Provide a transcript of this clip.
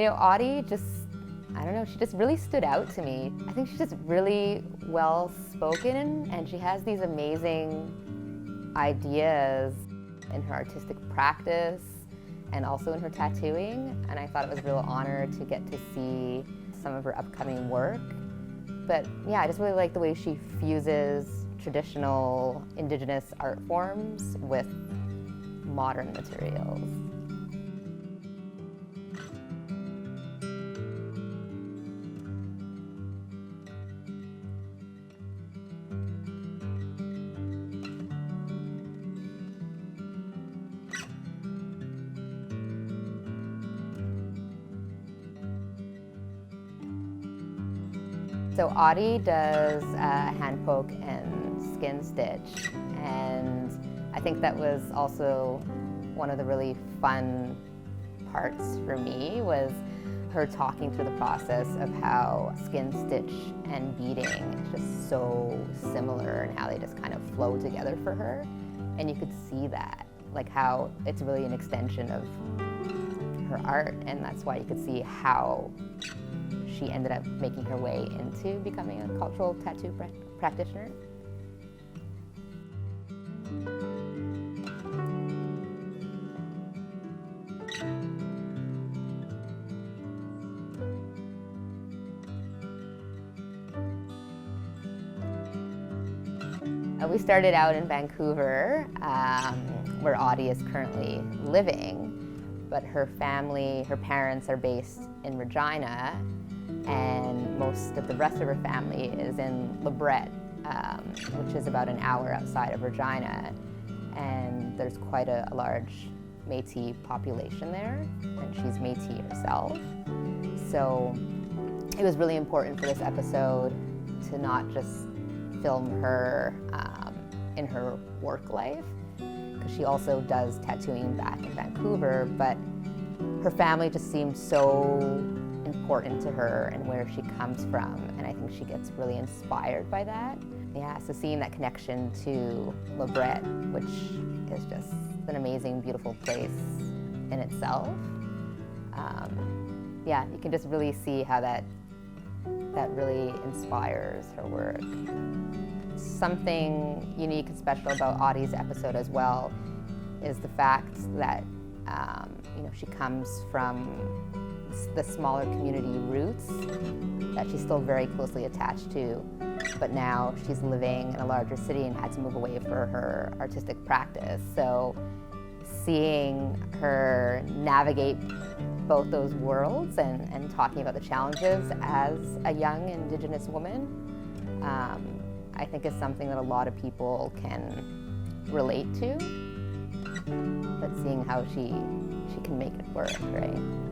Audie just, I don't know, she just really stood out to me. I think she's just really well-spoken, and she has these amazing ideas in her artistic practice and also in her tattooing. And I thought it was a real honor to get to see some of her upcoming work. But yeah, I just really like the way she fuses traditional Indigenous art forms with modern materials. So Audie does hand poke and skin stitch, and I think that was also one of the really fun parts for me, was her talking through the process of how skin stitch and beading is just so similar and how they just kind of flow together for her. And you could see that, like how it's really an extension of her art, and that's why you could see how she ended up making her way into becoming a cultural tattoo practitioner. We started out in Vancouver, where Audie is currently living, but her family, her parents are based in Regina, and most of the rest of her family is in LEBRET, which is about an hour outside of Regina, and there's quite a large Métis population there, and she's Métis herself. So it was really important for this episode to not just film her in her work life, because she also does tattooing back in Vancouver, but her family just seemed so important to her and where she comes from, and I think she gets really inspired by that. Yeah, so seeing that connection to LEBRET, which is just an amazing, beautiful place in itself. Yeah, you can just really see how that really inspires her work. Something unique and special about Audie's episode as well is the fact that she comes from the smaller community roots that she's still very closely attached to, but now she's living in a larger city and had to move away for her artistic practice. So seeing her navigate both those worlds and talking about the challenges as a young Indigenous woman, I think is something that a lot of people can relate to, but seeing how she can make it work, right?